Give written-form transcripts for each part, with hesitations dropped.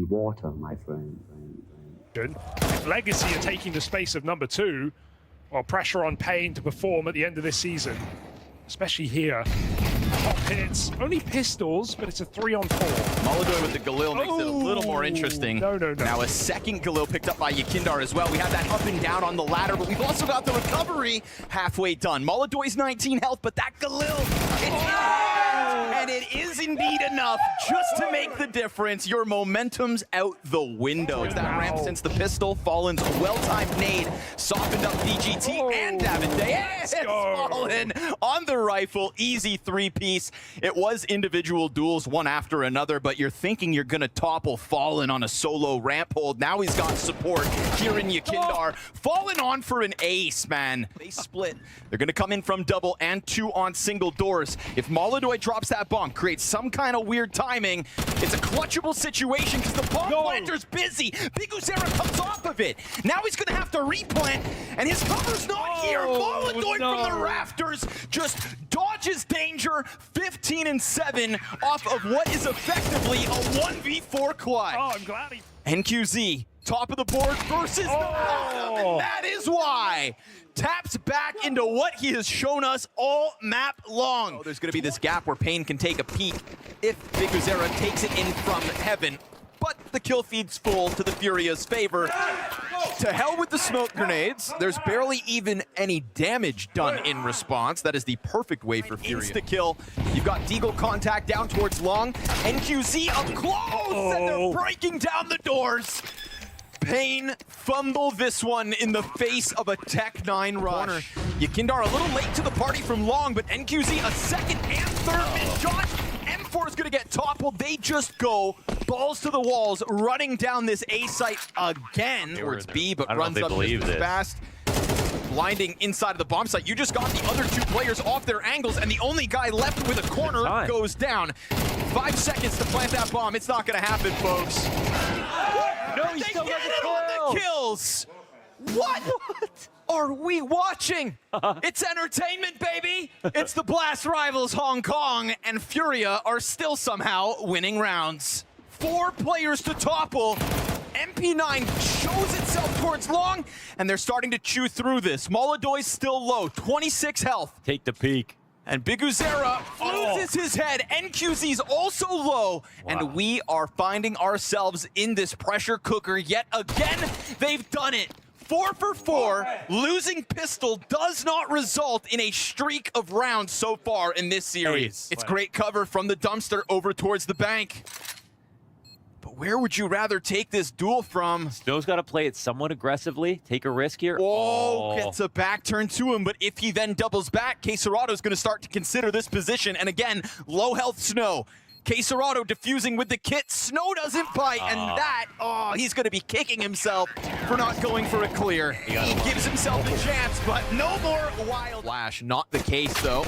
be water, my friend. If Legacy are taking the space of number 2, well, pressure on Pain to perform at the end of this season, especially here. Top hits, only pistols, but it's a 3-on-4. Moldaram with the Galil makes it a little more interesting. No. Now a second Galil picked up by Yakindar as well. We have that up and down on the ladder, but we've also got the recovery halfway done. Moldaram's 19 health, but that Galil, and it is indeed enough just to make the difference. Your momentum's out the window. There's that ramp since the pistol. Fallen's well-timed nade softened up DGT and Davide. It's Fallen on the rifle. Easy 3-piece. It was individual duels, one after another, but you're thinking you're going to topple Fallen on a solo ramp hold. Now he's got support here in Yakindar. Fallen on for an ace, man. They split. They're going to come in from double and 2 on single doors. If Moldaram drops that bomb, creates some kind of weird timing, it's a clutchable situation because the bomb planter's busy. Biguzera comes off of it. Now he's going to have to replant, and his cover's not here. Moldaram from the rafters just dodges danger. 15 and 7 off of what is effectively a 1v4 quad. Oh, I'm glad he... NQZ, top of the board versus the bottom, and that is why. Taps back into what he has shown us all map long. There's going to be this gap where Pain can take a peek if Biguzera takes it in from heaven. But the kill feed's full to the Furia's favor. To hell with the smoke grenades. There's barely even any damage done in response. That is the perfect way for Furia. Insta-kill. You've got Deagle contact down towards Long. NQZ up close, and they're breaking down the doors. Pain fumble this one in the face of a Tech 9 rush. Yakindar a little late to the party from Long, but NQZ a second and third mid-shot. M4 is going to get toppled. They just go balls to the walls, running down this A site again. Or it's B, but runs up just as fast. Blinding inside of the bomb site. You just got the other 2 players off their angles, and the only guy left with a corner goes down. 5 seconds to plant that bomb. It's not going to happen, folks. No, he's still got the kills. What are we watching? It's entertainment, baby. It's the Blast Rivals Hong Kong, and Furia are still somehow winning rounds. 4 players to topple. MP9 shows itself towards Long, and they're starting to chew through this. Moldaram's still low, 26 health. Take the peek. And Biguzera loses his head. NQZ's also low. And we are finding ourselves in this pressure cooker yet again. They've done it. 4 for 4. Losing pistol does not result in a streak of rounds so far in this series. It's great cover from the dumpster over towards the bank. But where would you rather take this duel from? Snow's got to play it somewhat aggressively. Take a risk here. Oh, gets a back turn to him, but if he then doubles back, Queserado's going to start to consider this position. And again, low health Snow. Queserado diffusing with the kit. Snow doesn't bite, and that, he's going to be kicking himself for not going for a clear. He gives himself a chance, but no more wild. Flash, not the case, though.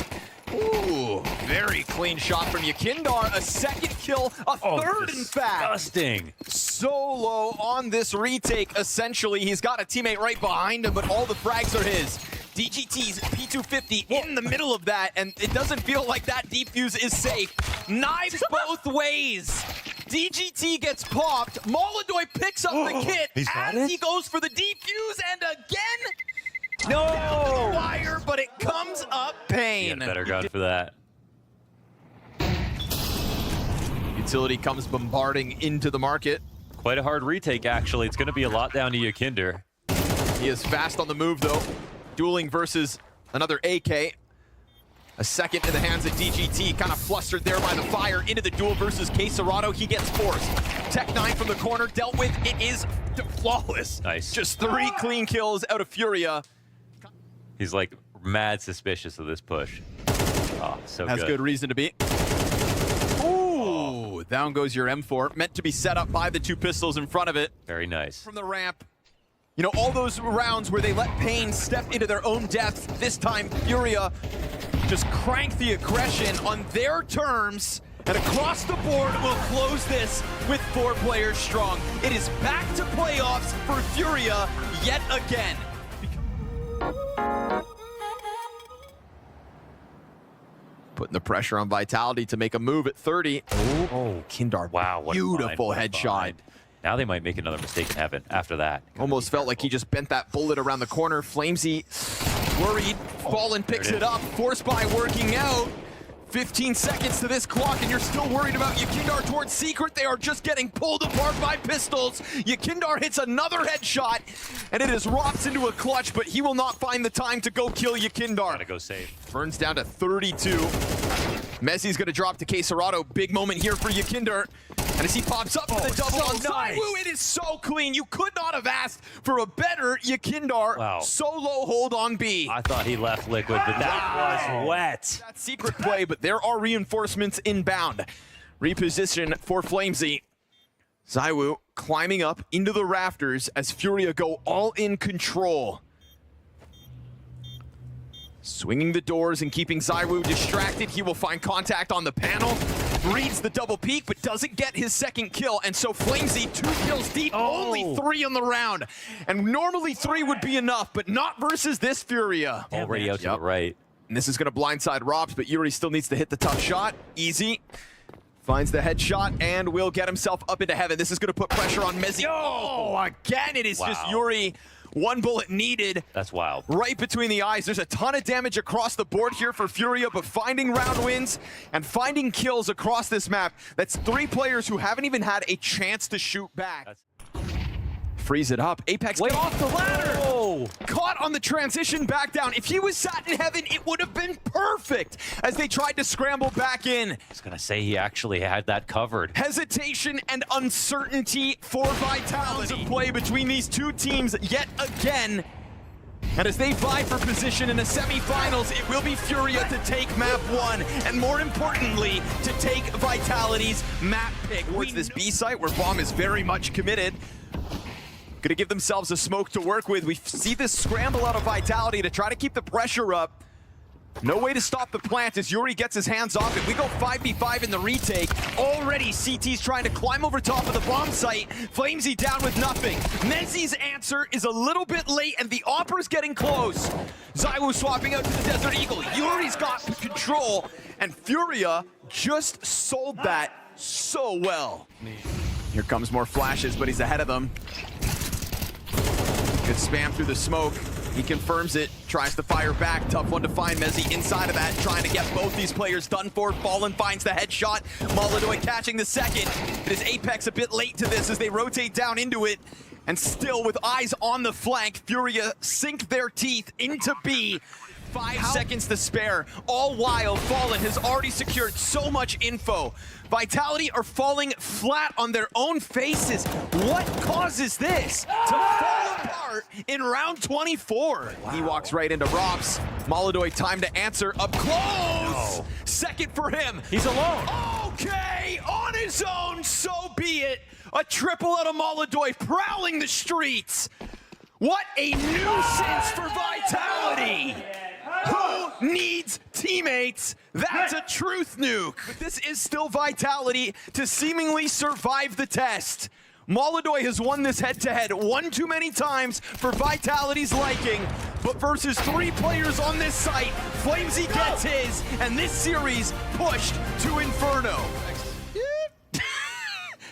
Ooh, very clean shot from Yakindar. A second kill, a third in fact. Disgusting. Solo on this retake, essentially. He's got a teammate right behind him, but all the frags are his. DGT's P250 in the middle of that, and it doesn't feel like that defuse is safe. Knives both ways. DGT gets popped. Moldaram picks up the kit as he goes for the defuse, and again, no wire, but it comes up Pain. Better gun for that. Utility comes bombarding into the market. Quite a hard retake, actually. It's going to be a lot down to Yakindar. He is fast on the move, though. Dueling versus another AK. A second in the hands of DGT, kind of flustered there by the fire into the duel versus Queserado. He gets forced. Tech 9 from the corner, dealt with. It is flawless. Nice. Just 3 clean kills out of Furia. He's like mad suspicious of this push. Oh, so Has good reason to be. Ooh, down goes your M4. Meant to be set up by the 2 pistols in front of it. Very nice. From the ramp. You know, all those rounds where they let Pain step into their own death, this time Furia just crank the aggression on their terms, and across the board will close this with 4 players strong. It is back to playoffs for Furia yet again. Putting the pressure on Vitality to make a move at 30. Oh, Kindar, wow, what a beautiful find, headshot. Now they might make another mistake in heaven after that. Almost felt like he just bent that bullet around the corner. Flamesy worried. Fallen picks it up. Force by working out. 15 seconds to this clock, and you're still worried about Yakindar towards Secret. They are just getting pulled apart by pistols. Yakindar hits another headshot, and it is Rops into a clutch, but he will not find the time to go kill Yakindar. Gotta go save. Burns down to 32. Messi's gonna drop to Kesarado. Big moment here for Yakindar. And as he pops up for the double on Zywoo, it is so clean. You could not have asked for a better Yakindar solo hold on B. I thought he left liquid, but that was wet. That secret play, but there are reinforcements inbound. Reposition for Flamesy. Zywoo climbing up into the rafters as Furia go all in control. Swinging the doors and keeping Zywoo distracted. He will find contact on the panel. Reads the double peek, but doesn't get his second kill. And so Flamesy, 2 kills deep, only 3 on the round. And normally 3 would be enough, but not versus this Furia. Already out to the right. And this is going to blindside Robs, but Yuri still needs to hit the tough shot. Easy. Finds the headshot and will get himself up into heaven. This is going to put pressure on Mezzi. Oh, again, it is just Yuri. 1 bullet needed. That's wild. Right between the eyes. There's a ton of damage across the board here for Furia, but finding round wins and finding kills across this map, that's 3 players who haven't even had a chance to shoot back. Freeze it up. Apex get off the ladder. Oh. Caught on the transition back down. If he was sat in heaven, it would have been perfect as they tried to scramble back in. I was gonna say he actually had that covered. Hesitation and uncertainty for Vitality. Of play between these 2 teams yet again. And as they vie for position in the semifinals, it will be Furia to take map 1, and more importantly, to take Vitality's map pick. Towards this B site where Bomb is very much committed. Gonna give themselves a smoke to work with. We see this scramble out of Vitality to try to keep the pressure up. No way to stop the plant as Yuri gets his hands off it. We go 5v5 in the retake. Already CT's trying to climb over top of the bomb site. Flamesy down with nothing. Mezzi's answer is a little bit late and the Opera's getting close. Zywoo swapping out to the Desert Eagle. Yuri's got control and Furia just sold that so well. Here comes more flashes, but he's ahead of them. Good spam through the smoke. He confirms it, tries to fire back. Tough one to find. Mezzi inside of that, trying to get both these players done for. Fallen finds the headshot. Moldaram catching the second. It is Apex a bit late to this as they rotate down into it. And still with eyes on the flank, Furia sink their teeth into B. 5 seconds to spare, all while Fallen has already secured so much info. Vitality are falling flat on their own faces. What causes this to fall apart in round 24? Wow. He walks right into Rops. Moldaram time to answer up close. No. Second for him. He's alone. Okay, on his own, so be it. A triple out of Moldaram prowling the streets. What a nuisance for Vitality. Who needs teammates? That's a truth nuke. But this is still Vitality to seemingly survive the test. Moldaram has won this head-to-head one too many times for Vitality's liking, but versus 3 players on this site, Flamesy gets his, and this series pushed to Inferno.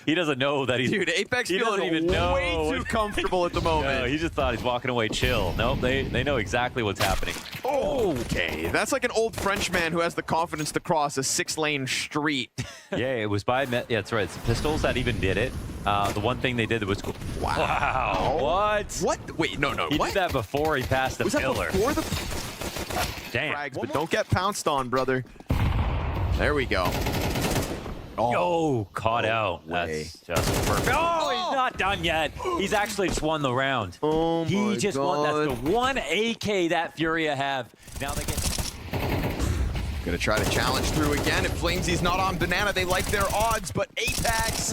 He doesn't know that he's... Dude, Apex feels even way too comfortable at the moment. No, he just thought he's walking away chill. Nope, they know exactly what's happening. Okay, that's like an old Frenchman who has the confidence to cross a 6-lane street. Yeah, it was by... Yeah, that's right. It's Pistols that even did it. The one thing they did that was cool. Wow. What? What? Wait, no. He did that before he passed the pillar. Was that before the... Damn. Frags, but don't get pounced on, brother. There we go. Oh, caught out. Way. That's just perfect. Oh, he's not done yet. He's actually just won the round. Oh, he just won. That's the one AK that Furia have. Now they get... Gonna try to challenge through again. If Flamesy's not on Banana, they like their odds, but Apex,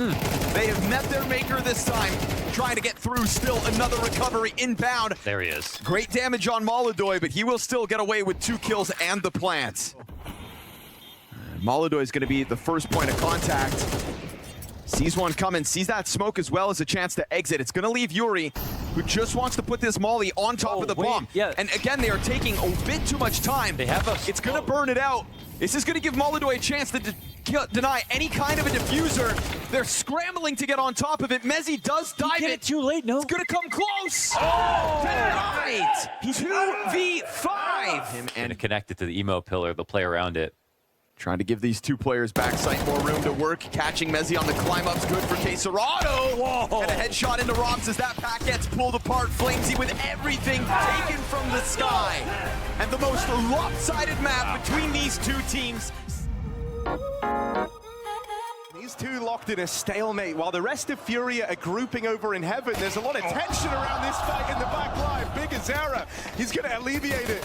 they have met their maker this time. Trying to get through, still another recovery inbound. There he is. Great damage on Moldaram, but he will still get away with 2 kills and the plant. Moldaram is going to be the first point of contact. Sees one coming, sees that smoke as well as a chance to exit. It's going to leave Yuri, who just wants to put this molly on top of the bomb. Yeah. And again, they are taking a bit too much time. They have a... It's going to burn it out. This is going to give Moldaran a chance to deny any kind of a diffuser. They're scrambling to get on top of it. Mezzi does dive it. Too late, no? It's going to come close. Oh! Denied. 2v5. Him and connect it to the emo pillar. They'll play around it. Trying to give these two players backside more room to work. Catching Mezzi on the climb up's good for quesirado. Whoa. And a headshot into Robs as that pack gets pulled apart. Flamesy with everything taken from the sky. And the most lopsided map between these two teams. These two locked in a stalemate while the rest of FURIA are grouping over in heaven. There's a lot of tension around this fight in the back line. Big Azera, he's going to alleviate it.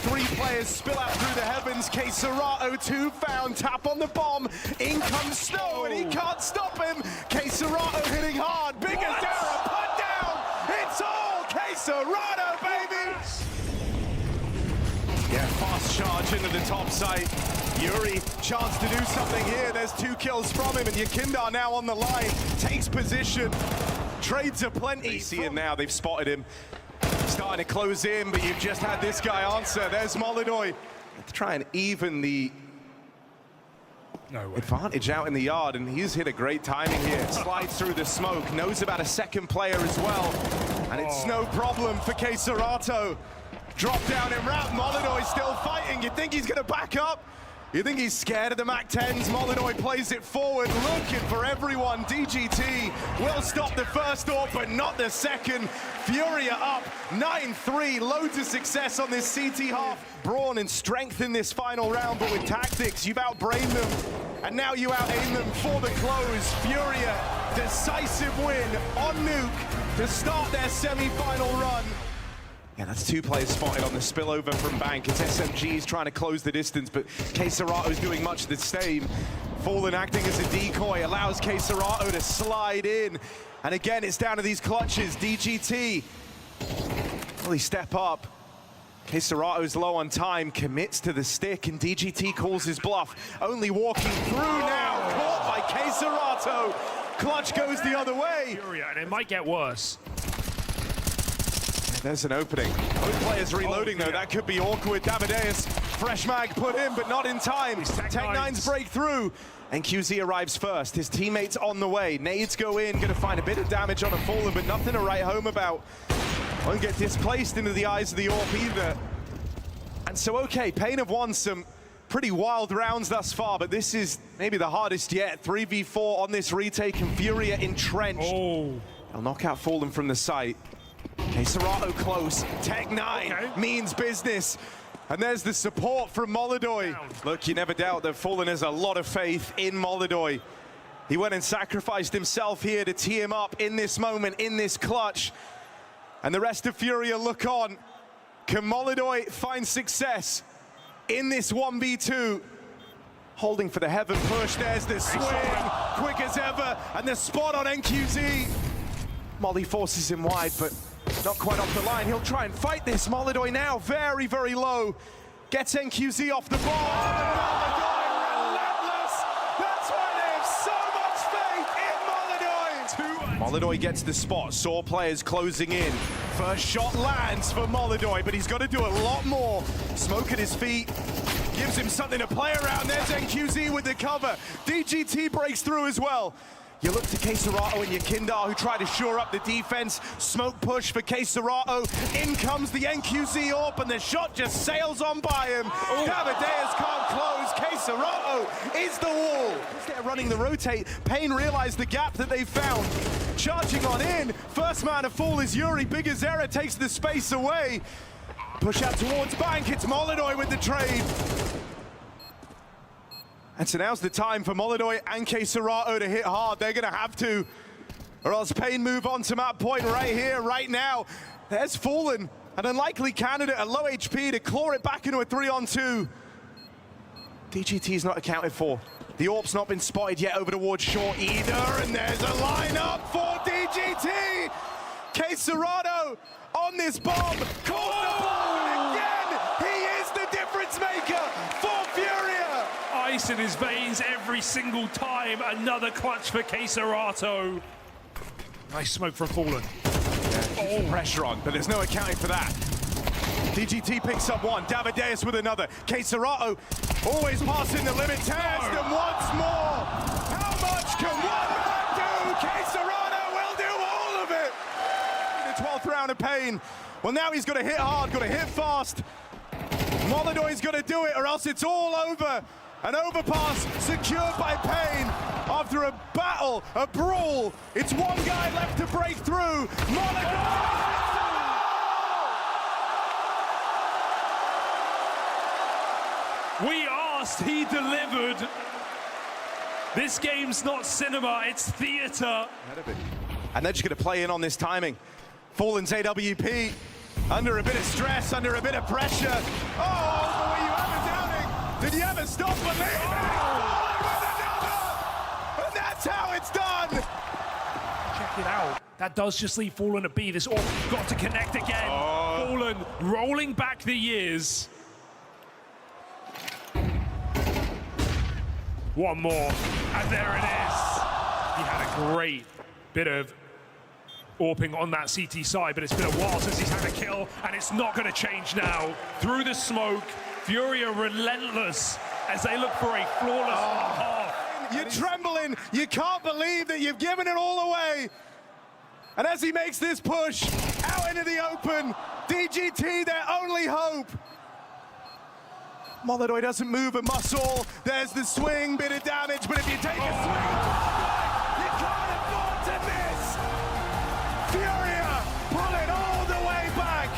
Three players spill out through the heavens. quesirado, two found, tap on the bomb. In comes Snow and he can't stop him. quesirado hitting hard. Big Azera put down. It's all quesirado, baby. Yeah, fast charge into the top site. Yuri, chance to do something here. There's 2 kills from him, and Yakindar now on the line. Takes position. Trades are plenty. See him now, they've spotted him. Starting to close in, but you've just had this guy answer. There's moldaran. To try and even the advantage out in the yard, and he's hit a great timing here. Slides through the smoke, knows about a second player as well. And it's no problem for quesirado. Drop down in wrap, moldaran still fighting. You think he's gonna back up? You think he's scared of the MAC-10s? moldaran plays it forward, looking for everyone. DGT will stop the first AWP, but not the second. FURIA up 9-3, loads of success on this CT half. Brawn and strength in this final round, but with tactics, you've outbrained them. And now you out-aim them for the close. FURIA, decisive win on Nuke to start their semi-final run. Yeah, that's 2 players spotted on the spillover from Bank. It's SMGs trying to close the distance, but quesirado's doing much the same. Fallen acting as a decoy, allows quesirado to slide in. And again, it's down to these clutches. DGT, really step up. quesirado's low on time, commits to the stick, and DGT calls his bluff. Only walking through now, caught by quesirado. Clutch goes the other way. FURIA, and it might get worse. There's an opening. Both players reloading though, that could be awkward. Davideus, fresh mag put in, but not in time. Tech9's break through, and QZ arrives first. His teammates on the way. Nades go in, gonna find a bit of damage on a Fallen, but nothing to write home about. Won't get displaced into the eyes of the AWP either. And so, okay, Pain have won some pretty wild rounds thus far, but this is maybe the hardest yet. 3v4 on this retake, and FURIA entrenched. They'll knock out Fallen from the site. quesirado close, Tech9 means business. And there's the support from moldaran. Look, you never doubt that Fallen has a lot of faith in moldaran. He went and sacrificed himself here to tee him up in this moment, in this clutch. And the rest of FURIA look on. Can moldaran find success in this 1v2? Holding for the heaven push, there's the swing, quick as ever, and the spot on NQZ. Molly forces him wide, but not quite off the line. He'll try and fight this. moldaran now very, very low. Gets NQZ off the ball. moldaran relentless. That's why they have so much faith in moldaran. moldaran gets the spot. Saw players closing in. First shot lands for moldaran, but he's got to do a lot more. Smoke at his feet. Gives him something to play around. There's NQZ with the cover. DGT breaks through as well. You look to quesirado and Yakindar, who try to shore up the defense. Smoke push for quesirado. In comes the NQZ AWP, and the shot just sails on by him. Davideus can't close. quesirado is the wall. As they're running the rotate, Pain realized the gap that they found. Charging on in. First man to fall is Yuri. Big Azera takes the space away. Push out towards Bank. It's moldaran with the trade. And so now's the time for moldaran and quesirado to hit hard. They're gonna have to, or else Pain move on to map point right here, right now. There's Fallen, an unlikely candidate at low HP to claw it back into a 3-on-2. DGT's not accounted for. The AWP's not been spotted yet over towards short either, and there's a lineup for DGT. quesirado on this bomb, calls the bomb, and again, he is the difference maker for FURIA. Ice in his veins every single time. Another clutch for quesirado. Nice smoke from Fallen. Yeah, pressure on, but there's no accounting for that. DGT picks up one, Davideus with another. quesirado Always passing the limit. Tears them once more. How much can one man do? Quetzarano will do all of it. The 12th round of pain. Well, now he's got to hit hard, got to hit fast. Moldaran's got to do it or else it's all over. An overpass secured by Pain after a battle, a brawl. It's one guy left to break through. Moldaran. We asked, he delivered. This game's not cinema, it's theater. And they're just going to play in on this timing. Fallen's AWP under a bit of stress, under a bit of pressure. Oh, but were you ever doubting? Did you ever stop believing? Fallen with another! And that's how it's done! Check it out. That does just leave Fallen a B. This all got to connect again. Fallen rolling back the years. One more, and there it is. He had a great bit of AWPing on that CT side, but it's been a while since he's had a kill, and it's not going to change now. Through the smoke, FURIA relentless as they look for a flawless half. You're trembling. You can't believe that you've given it all away. And as he makes this push out into the open, DGT, their only hope. Moldaran doesn't move a muscle. There's the swing, bit of damage, but if you take a swing, you can't afford to miss. FURIA pull it all the way back.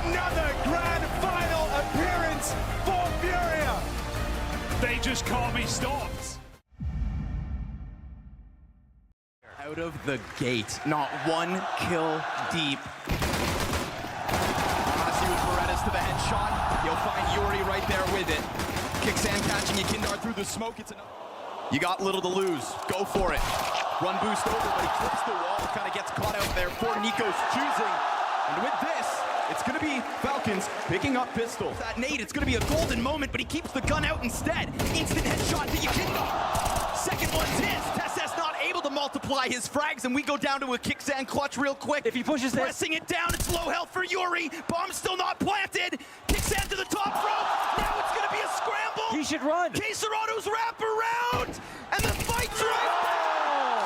Another grand final appearance for FURIA. They just can't be stopped. Out of the gate, not one kill deep. Honestly, with Viradas to the headshot, you'll find Yuri right there with it. Kicksand catching Yakindar through the smoke. It's enough. You got little to lose. Go for it. Run boost over, but he clips the wall. Kind of gets caught out there for Nico's choosing. And with this, it's going to be Falcons picking up pistol. That nade, it's going to be a golden moment, but he keeps the gun out instead. Instant headshot to Yakindar. Second one's his. Tess's not able to multiply his frags, and we go down to a Kicksand clutch real quick. If he pushes pressing it down, it's low health for Yuri. Bomb's still not planted. Kicksand to the top rope. Now it's going to be a scramble. He should run. Quetzarado's wrap around, and the fight's right there.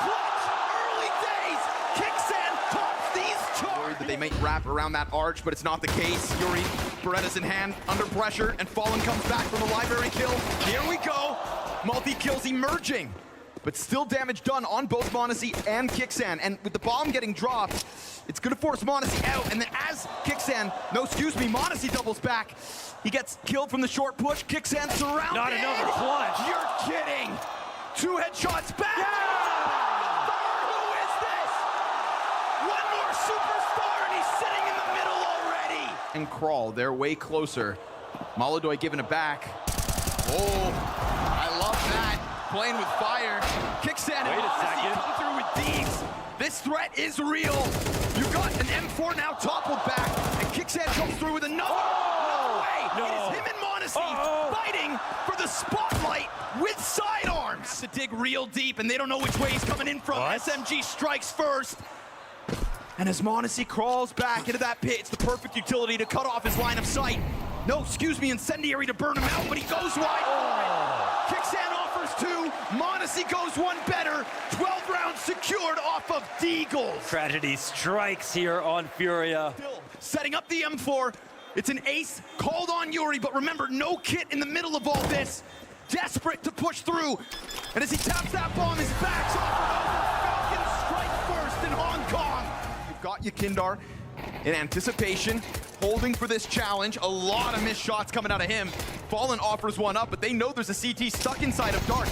Clutch, early days. Kicksand tops these charges. That they might wrap around that arch, but it's not the case. Yuri, Beretta's in hand, under pressure, and Fallen comes back from the library kill. Here we go. Multi-kills emerging, but still damage done on both m0NESY and Kicksand. And with the bomb getting dropped, it's going to force m0NESY out. And then as m0NESY doubles back, he gets killed from the short push. Kicksand surrounded. Not another clutch. You're kidding. 2 headshots back. Yeah! Who is this? One more superstar, and he's sitting in the middle already. And Crawl, they're way closer. Moldaran giving it back. Oh, I love that. Playing with fire. Kicksand and m0NESY come through with these. This threat is real. You got an M4 now toppled back, and Kicksand comes through with another. No way. No. It is him and m0NESY fighting for the spotlight with sidearms. To dig real deep, and they don't know which way he's coming in from. What? SMG strikes first. And as m0NESY crawls back into that pit, it's the perfect utility to cut off his line of sight. No, excuse me, incendiary to burn him out, but he goes wide for it. Kicksand offers 2, m0NESY goes 1 better. 12 rounds secured off of Deagles. Tragedy strikes here on FURIA. Still setting up the M4. It's an ace called on Yuri, but remember, no kit in the middle of all this. Desperate to push through. And as he taps that bomb, his back's offered over. Falcons strike first in Hong Kong. You've got Yakindar in anticipation, holding for this challenge. A lot of missed shots coming out of him. Fallen offers one up, but they know there's a CT stuck inside of Dark.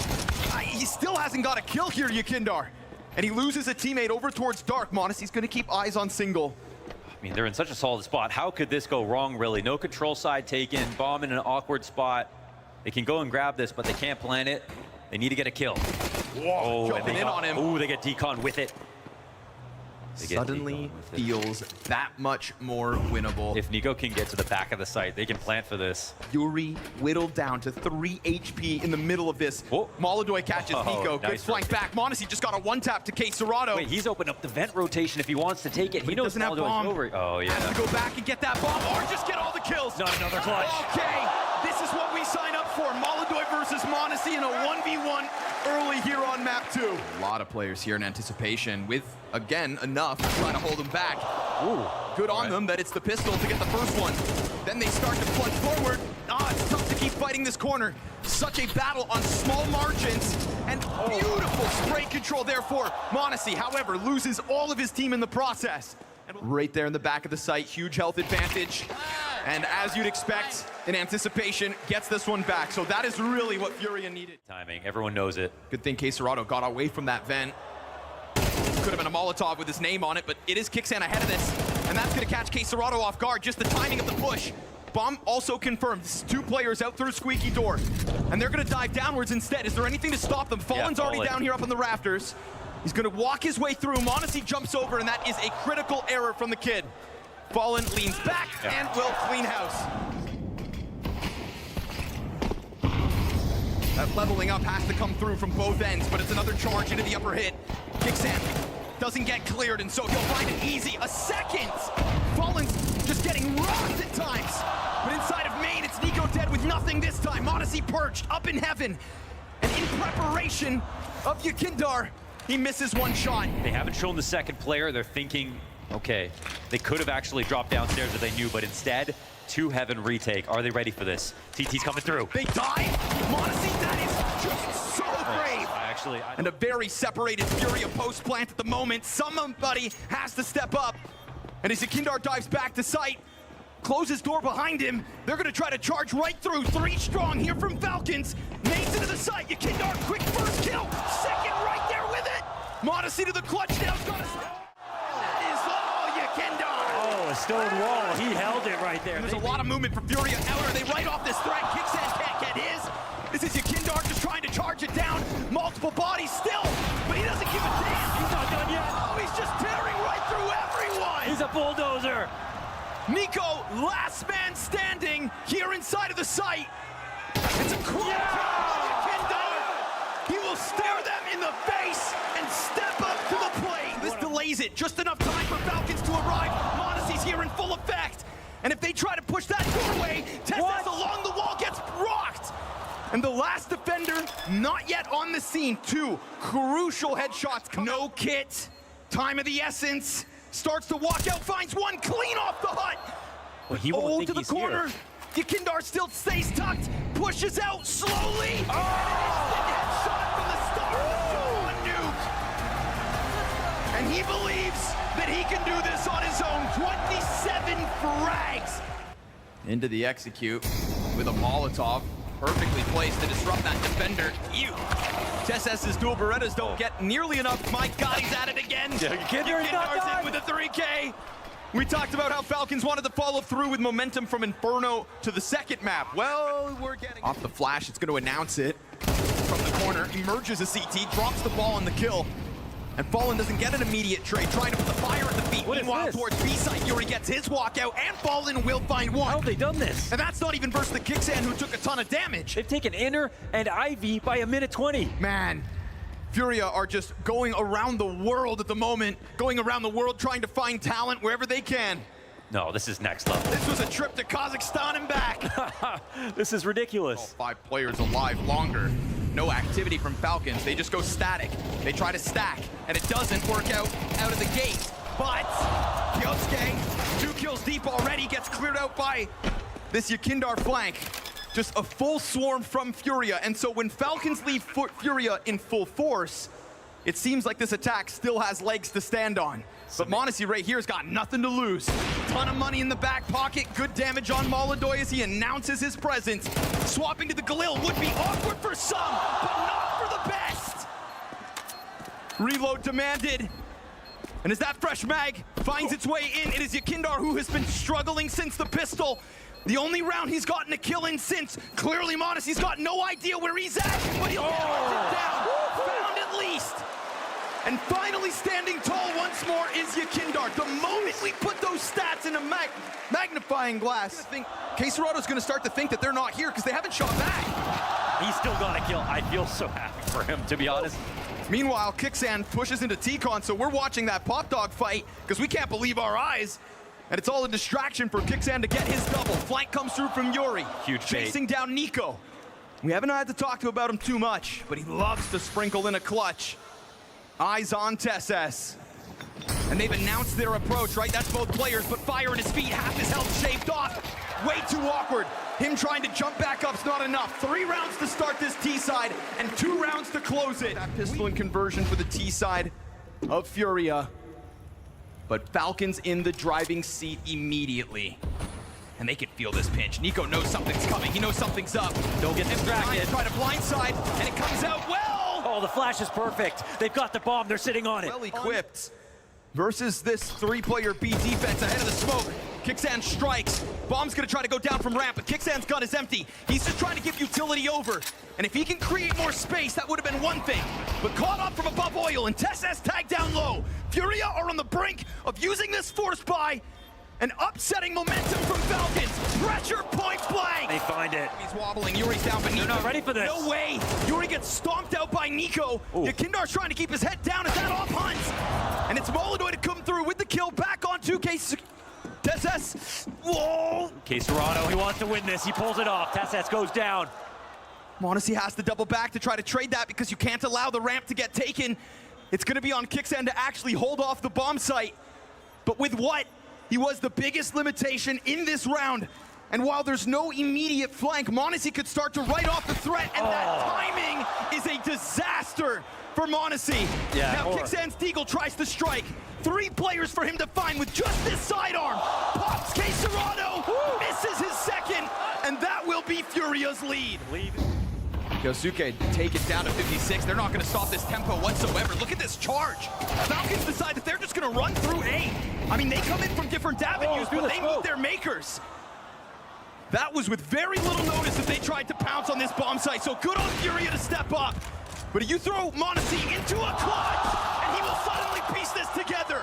He still hasn't got a kill here, Yakindar. And he loses a teammate over towards Dark. m0NESY's gonna keep eyes on single. I mean, they're in such a solid spot. How could this go wrong, really? No control side taken, bomb in an awkward spot. They can go and grab this, but they can't plant it. They need to get a kill. Whoa, jumping in on him. Oh, they get decon with it. Suddenly feels that much more winnable. If Nico can get to the back of the site, they can plant for this. Yuri whittled down to 3 HP in the middle of this. Whoa. Moldaran catches Nico. Nice Good flank back. m0NESY just got a 1-tap to Quetzarano. Wait, he's opened up the vent rotation if he wants to take it. But He knows doesn't have Moldaran's bomb. over. Oh, Has yeah. to go back and get that bomb, or just get all the kills. Not another clutch. Okay, this is what we sign up for Moldaran versus Monesi in a 1v1 early here on map 2. A lot of players here in anticipation with, again, enough to try to hold them back. Ooh, good on them that it's the pistol to get the first one. Then they start to plunge forward. It's tough to keep fighting this corner. Such a battle on small margins, and beautiful spray control there for Monesi. However, loses all of his team in the process. Right there in the back of the site, huge health advantage. And as you'd expect, in anticipation, gets this one back. So that is really what FURIA needed. Timing, everyone knows it. Good thing Quesarado got away from that vent. Could have been a Molotov with his name on it, but it is Kixan ahead of this. And that's gonna catch Quesarado off guard, just the timing of the push. Bomb also confirmed. This is 2 players out through a squeaky door. And they're gonna dive downwards instead. Is there anything to stop them? Fallen's already down here up on the rafters. He's gonna walk his way through. Monesi jumps over, and that is a critical error from the kid. Fallen leans back and will clean house. That leveling up has to come through from both ends, but it's another charge into the upper hit. Kixan doesn't get cleared, and so he'll find it easy. A second! Fallen's just getting rocked at times. But inside of main, it's Nico dead with nothing this time. Monesi perched up in heaven. And in preparation of Yakindar, he misses one shot. They haven't shown the second player. They're thinking, okay, they could have actually dropped downstairs if they knew, but instead, 2 heaven retake. Are they ready for this? TT's coming through. They die? Monesi, that is just so brave. And a very separated FURIA post plant at the moment. Somebody has to step up. And as Yakindar dives back to site, closes door behind him, they're gonna try to charge right through. 3 strong here from Falcons. Nades into the site. Yakindar, quick first kill. Second right there with it. Monesi to the clutch now. That is all Yakindar. Oh, a stone wall. He held it right there. There's a lot of movement from FURIA. Outer, they write off this threat. Kixan can't get his. This is Yakindar just trying to charge it down. Multiple bodies still, but he doesn't give a damn. He's not done yet. Oh, he's just tearing right through everyone. He's a bulldozer. Nico, last man standing here inside of the site. It's a quad Yakindar. He will stare them in the face and step up to the plate. This delays it. Just enough time for Falcons to arrive. Monesi's here in full effect. And if they try to push that doorway, Tessus along the wall gets rocked. And the last defender, not yet on the scene. 2 crucial headshots. No kit. Time of the essence. Starts to walk out, finds one clean off the hut. Well, he won't think to the he's corner. Here. Yakindar still stays tucked. Pushes out slowly. And an instant headshot from the start of the nuke. And he believes that he can do this on his own. 27 frags. Into the execute with a Molotov. Perfectly placed to disrupt that defender. Tess's dual Berettas don't get nearly enough. My God, he's at it again. Yakindar's in with a 3K. We talked about how Falcons wanted to follow through with momentum from Inferno to the second map. Well, we're getting off the flash. It's going to announce it from the corner. Emerges a CT, drops the ball on the kill. And Fallen doesn't get an immediate trade, trying to put the fire at the feet. Meanwhile, towards B-side, Yuri gets his walkout, and Fallen will find one. How have they done this? And that's not even versus the Kixan, who took a ton of damage. They've taken Inner and Ivy by a minute 20. Man, FURIA are just going around the world at the moment, going around the world trying to find talent wherever they can. No, this is next level. This was a trip to Kazakhstan and back. This is ridiculous. All 5 players alive longer. No activity from Falcons. They just go static. They try to stack, and it doesn't work out of the gate. But Kyosuke, 2 kills deep already, gets cleared out by this Yakindar flank. Just a full swarm from FURIA, and so when Falcons leave FURIA in full force, it seems like this attack still has legs to stand on. But Monesi right here has got nothing to lose. Ton of money in the back pocket, good damage on Moldaran as he announces his presence. Swapping to the Galil would be awkward for some, but not for the best. Reload demanded. And as that fresh mag finds its way in, it is Yakindar who has been struggling since the pistol. The only round he's gotten a kill in since. Clearly Monesi's got no idea where he's at, but he'll get hunted down. Found at least. And finally standing tall once more is Yakindar. The moment we put those stats in a magnifying glass, I think Quesarado's gonna start to think that they're not here because they haven't shot back. He's still got a kill. I feel so happy for him, to be honest. Meanwhile, Kixan pushes into T-Con, so we're watching that Pop Dog fight because we can't believe our eyes. And it's all a distraction for Kixan to get his double. Flank comes through from Yuri. Huge bait. Chasing down Nico. We haven't had to talk to about him too much, but he loves to sprinkle in a clutch. Eyes on TSS. And they've announced their approach, right? That's both players, but fire in his feet, half his health shaved off. Way too awkward. Him trying to jump back up's not enough. 3 rounds to start this T side, and 2 rounds to close it. That pistol in conversion for the T side of FURIA. But Falcons in the driving seat immediately. And they can feel this pinch. Nico knows something's coming. He knows something's up. Don't get distracted. Try to blindside, and it comes out well. Oh, the flash is perfect. They've got the bomb. They're sitting on it. Well equipped. Versus this 3-player B defense ahead of the smoke. Kicksan strikes. Bomb's gonna try to go down from ramp, but Kicksan's gun is empty. He's just trying to give utility over. And if he can create more space, that would have been one thing. But caught up from above oil, and TSS tagged down low. FURIA are on the brink of using this force buy and upsetting momentum from Falcons. Pressure point blank. They find it. He's wobbling. Yuri's down, but Nico. They're not ready for this. No way. Yuri gets stomped out by Nico. Kindar's trying to keep his head down as that off hunts. And it's Moldaram to come through with the kill. Back on 2K. TSS. Whoa. Serrano, he wants to win this. He pulls it off. TSS goes down. Monacy has to double back to try to trade that because you can't allow the ramp to get taken. It's going to be on Kicksan to actually hold off the bomb site. But with what? He was the biggest limitation in this round. And while there's no immediate flank, Monacy could start to write off the threat, and that timing is a disaster for Monacy. Yeah, now Kicksan's Deagle tries to strike. 3 players for him to find with just this sidearm. Pops Serrano, misses his second, and that will be FURIA's lead. Yosuke take it down to 56. They're not going to stop this tempo whatsoever. Look at this charge. Falcons decide that they're just going to run through A. I mean, they come in from different avenues, but they meet their makers. That was with very little notice that they tried to pounce on this bomb site, so good on FURIA to step up. But you throw Monacy into a clutch, and he will suddenly piece this together.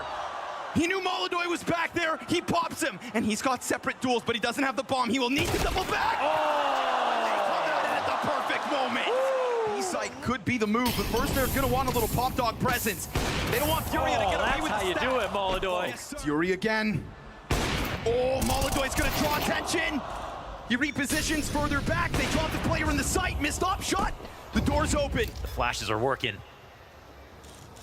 He knew Moldaram was back there. He pops him, and he's got separate duels, but he doesn't have the bomb. He will need to double back. Perfect moment. B-site could be the move, but first they're going to want a little pop dog presence. They don't want FURIA to get away with the That's how you do it, Moldaram. Fury again. Oh, Moldaram's going to draw attention. He repositions further back. They drop the player in the sight. Missed op shot. The door's open. The flashes are working.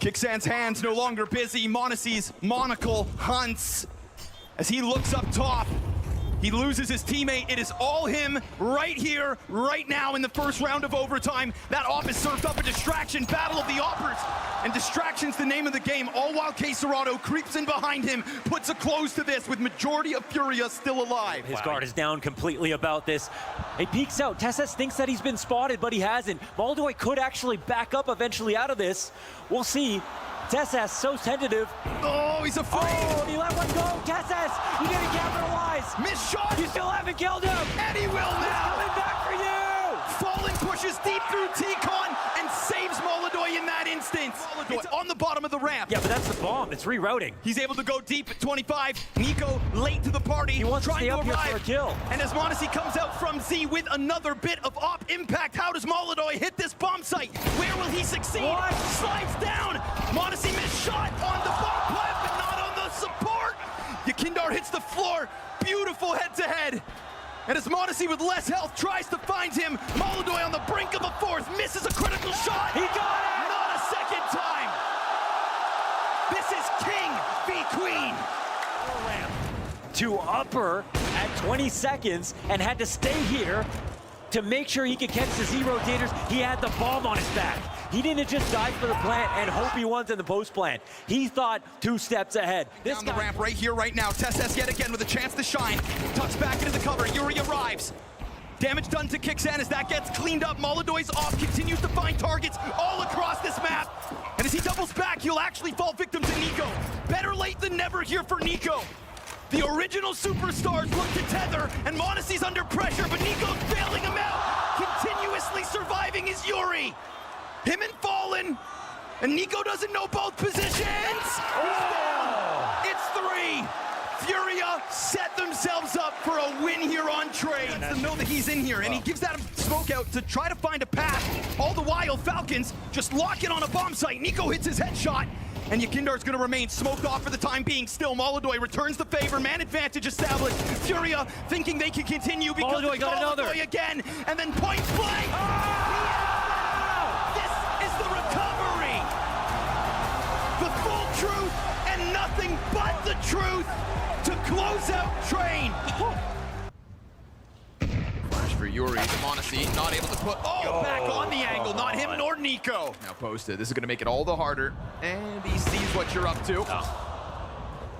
Kicksan's hands no longer busy. Monacy's monocle hunts as he looks up top. He loses his teammate. It is all him right here, right now in the first round of overtime. That op is served up a distraction, battle of the oppers. And distraction's the name of the game, all while Serrano creeps in behind him, puts a close to this with majority of FURIA still alive. His guard is down completely about this. He peeks out. TSS thinks that he's been spotted, but he hasn't. Moldaram could actually back up eventually out of this. We'll see. TSS so tentative. Oh, he's afraid. Oh, he let one go. TSS, you didn't capitalize. Missed shot. You still haven't killed him. And he will now. Coming back for you. Fallen pushes deep through T-Con and saves Moldaram in that instance. It's on the bottom of the ramp. Yeah, but that's the bomb. It's rerouting. He's able to go deep at 25. Nico late to the party. He wants to trying stay up here arrive. for a kill. And as Monacy comes out from Z with another bit of op impact, how does Moldaram hit this bomb site? Where will he succeed? What? Slides down. Monacy missed shot on the bomb plant, but not on the support. Yakindar hits the floor. Beautiful head-to-head. And as Monacy with less health tries to find him, Moldaram on the brink of a fourth, misses a critical shot. He got it! Not a second time. This is King v. Queen. To upper at 20 seconds and had to stay here to make sure he could catch the Z rotators. He had the bomb on his back. He didn't just dive for the plant and hope he won in the post plant. He thought 2 steps ahead. This Down the ramp right here, right now. TSS yet again with a chance to shine. Tucks back into the cover. Yuri arrives. Damage done to Kicksan as that gets cleaned up. Moldaram's off, continues to find targets all across this map. And as he doubles back, he'll actually fall victim to Nico. Better late than never here for Nico. The original superstars look to tether, and Monacy's under pressure, but Nico's bailing him out. Continuously surviving is Yuri. Him and Fallen, and Nico doesn't know both positions. He's down. It's 3. FURIA set themselves up for a win here on trade. To know that he's in here, and he gives that smoke out to try to find a path. All the while, Falcons just lock it on a bomb site. Nico hits his headshot. and Yakindar's gonna remain smoked off for the time being. Still, Moldaram returns the favor, man advantage established. FURIA thinking they can continue because Moldaram got another again, and then point blank. This is the recovery. The full truth and nothing but the truth to close out Train. Flash for Yuri, Monesi not able to put back on the angle, not him nor Nico. Now posted, this is gonna make it all the harder, and he sees what you're up to.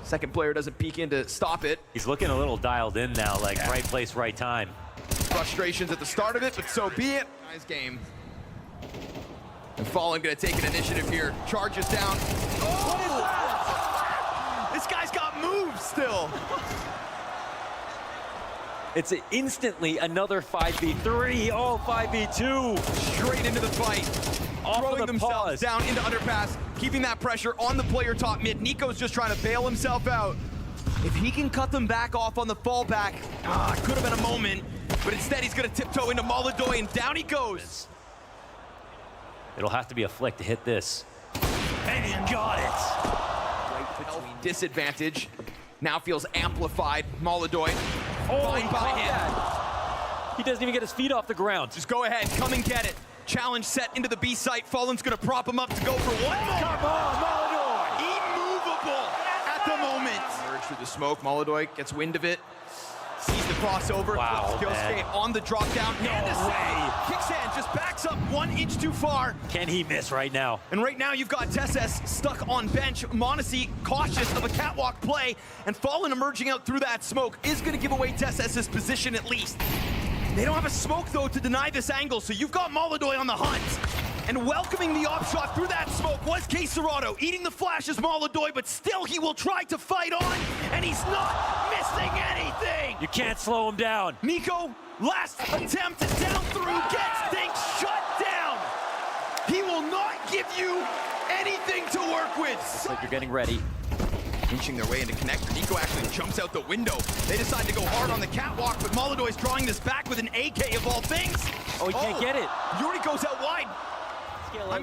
Second player doesn't peek in to stop it. He's looking a little dialed in now, like right place, right time. Frustrations at the start of it, but so be it. Nice game. And Fallen gonna take an initiative here. Charges down. This guy's got moves still. It's instantly another 5v3. Oh, 5v2. Straight into the fight. Throwing themselves down into underpass, keeping that pressure on the player top mid. Nico's just trying to bail himself out. If he can cut them back off on the fallback, could have been a moment, but instead he's gonna tiptoe into Moldaram, and down he goes. It'll have to be a flick to hit this. And he got it. Disadvantage now feels amplified. Moldaram, fine by him. He doesn't even get his feet off the ground. Just go ahead, come and get it. Challenge set into the B site. Fallen's gonna prop him up to go for one more. Come on, Moldaram! Immovable at the moment. Surge through the smoke. Moldaram gets wind of it. Sees the crossover. Wow, Skillscape on the drop down. No and a way. save. Kickstand just backs up 1 inch too far. Can he miss right now? And right now you've got Tesses stuck on bench. Monesi cautious of a catwalk play. And Fallen emerging out through that smoke is going to give away Tesses' position at least. They don't have a smoke though to deny this angle. So you've got Moldaram on the hunt. And welcoming the op shot through that smoke was quesirado, eating the flash as Moldaram, but still he will try to fight on, and he's not missing anything! You can't slow him down. Nico, last attempt, down through, gets things shut down! He will not give you anything to work with! Looks like you're getting ready. Inching their way into connector. Nico actually jumps out the window. They decide to go hard on the catwalk, but Moldaram is drawing this back with an AK of all things. Oh, he can't get it. Yuri goes out wide.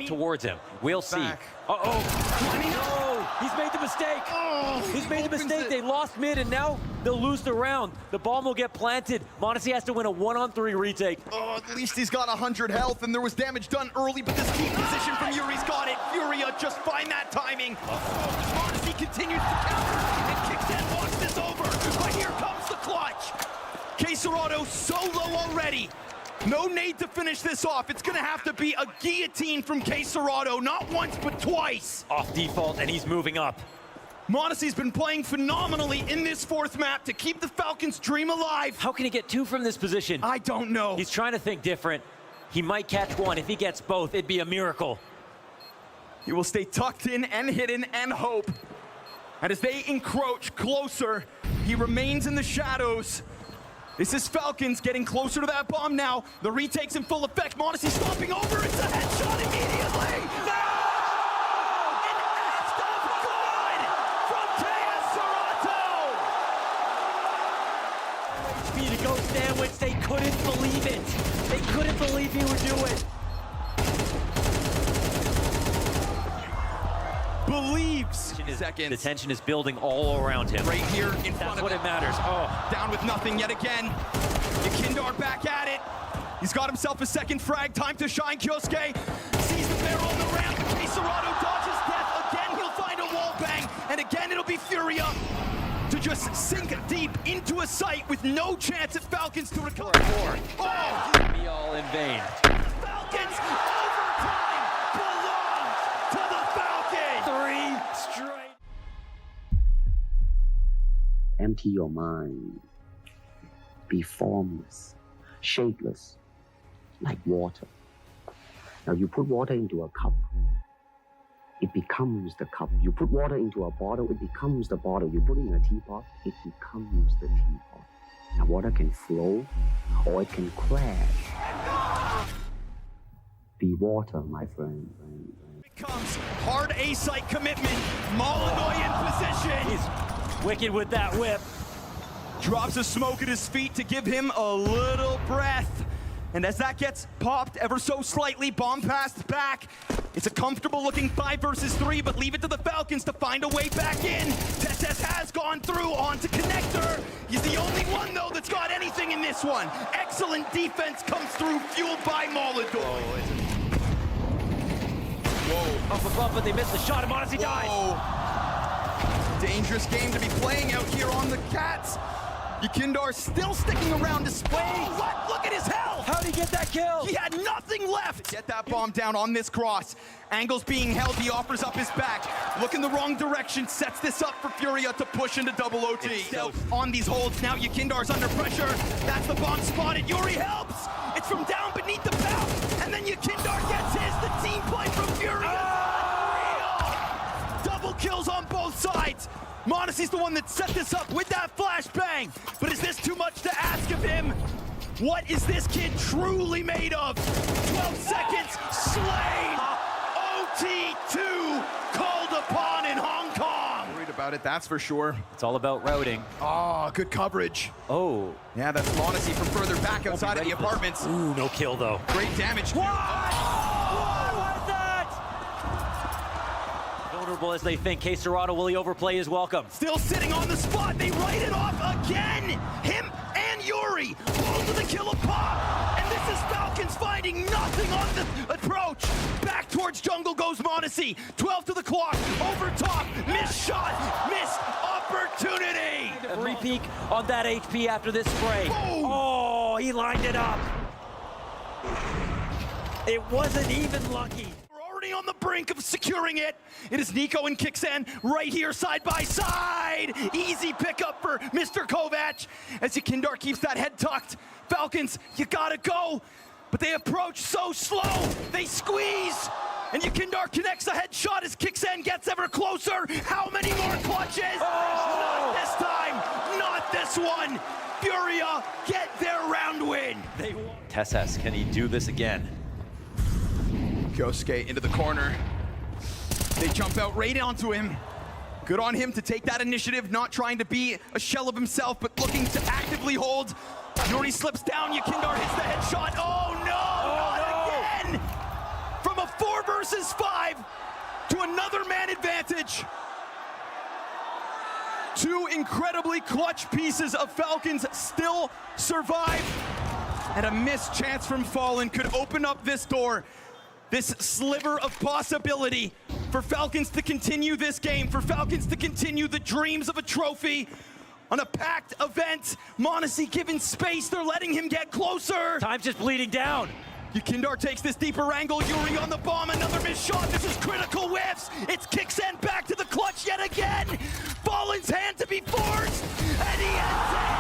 Towards him. We'll see. Back. Uh-oh. No! He's made the mistake. He's made the mistake. They lost mid, and now they'll lose the round. The bomb will get planted. Monesi has to win a 1-on-3 retake. At least he's got 100 health, and there was damage done early, but this key position from Yuri's got it. FURIA just find that timing. Monesi continues to counter, and Kickstand walks this over. But here comes the clutch. quesirado so low already. No need to finish this off. It's gonna have to be a guillotine from quesirado, not once, but twice. Off default, and he's moving up. Monesi's been playing phenomenally in this fourth map to keep the Falcons' dream alive. How can he get two from this position? I don't know. He's trying to think different. He might catch one. If he gets both, it'd be a miracle. He will stay tucked in and hidden and hope. And as they encroach closer, he remains in the shadows. This is Falcons getting closer to that bomb now. The retake's in full effect. Monesi stomping over. It's a headshot immediately. No! An act of God from quesirado! HP to go sandwich. They couldn't believe it. They couldn't believe he would do it. Believes. Seconds. The tension is building all around him. Right here in front That's of what him. it matters. Oh. Down with nothing yet again. Yakindar back at it. He's got himself a second frag. Time to shine. Kyosuke sees the barrel on the ramp. quesirado dodges death. Again, he'll find a wall bang. And again, it'll be FURIA to just sink deep into a site with no chance at Falcons to recover. Oh! Be all in vain. Falcons overtime belongs to the Falcons. 3 straight. Empty your mind. Be formless, shapeless, like water. Now you put water into a cup, it becomes the cup. You put water into a bottle, it becomes the bottle. You put it in a teapot, it becomes the teapot. Now water can flow or it can crash. Be water, my friend. Comes hard A-site commitment. Moldaram in position. He's wicked with that whip. Drops a smoke at his feet to give him a little breath. And as that gets popped ever so slightly, bomb passed back. It's a comfortable looking 5 versus 3, but leave it to the Falcons to find a way back in. Tess has gone through onto connector. He's the only one though that's got anything in this one. Excellent defense comes through, fueled by Moldaram. Whoa. Up above, but they missed the shot, and Modesty dies. Dangerous game to be playing out here on the Cats. Yakindar still sticking around despite what? Look at his health! How'd he get that kill? He had nothing left! Get that bomb down on this cross. Angle's being held, he offers up his back. Looking the wrong direction, sets this up for FURIA to push into double OT. Still on these holds, now Yakindar's under pressure. That's the bomb spotted, Yuri helps! It's from down beneath the pout, and then Yakindar gets his. The team play from FURIA! Double kills on both sides! Monacy's the one that set this up with that flashbang. But is this too much to ask of him? What is this kid truly made of? 12 seconds, slain. OT2 called upon in Hong Kong. Worried about it, that's for sure. It's all about routing. Oh, good coverage. Oh. Yeah, that's Monacy from further back outside of the apartments. Ooh, no kill though. Great damage. What? What was that? Vulnerable as they think. Caserado, will he overplay his welcome? Still sitting on the spot. They write it off again. Him and Yuri. Both of the kill of Pop. And this is Falcons finding nothing on the approach. Back towards jungle goes Monacy. 12 to the clock. Over top. Missed shot. Missed opportunity. Re-peek on that HP after this spray. Boom. Oh, he lined it up. It wasn't even lucky. On the brink of securing it. It is Nico and Kixan right here side by side. Easy pickup for Mr. Kovac as Yakindar keeps that head tucked. Falcons, you gotta go. But they approach so slow. They squeeze. And Yakindar connects a headshot as Kixan gets ever closer. How many more clutches? Not this time. Not this one. FURIA get their round win. Tess, can he do this again? Yosuke into the corner. They jump out right onto him. Good on him to take that initiative, not trying to be a shell of himself, but looking to actively hold. Yuri slips down, Yakindar hits the headshot. Oh no, not again! From a 4 versus 5 to another man advantage. 2 incredibly clutch pieces of Falcons still survive. And a missed chance from Fallen could open up this door. This sliver of possibility for Falcons to continue this game, for Falcons to continue the dreams of a trophy on a packed event. Monacy given space, they're letting him get closer. Time's just bleeding down. Yakindar takes this deeper angle, Yuri on the bomb, another missed shot. This is critical whiffs. It's Kixan back to the clutch yet again. Fallen's hand to be forced, and he ends it.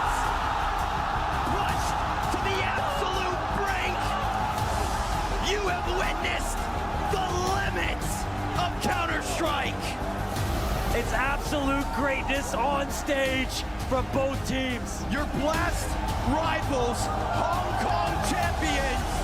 Push to the absolute brink. You have witnessed the limits of Counter-Strike. It's absolute greatness on stage from both teams. Your blast rivals, Hong Kong champions.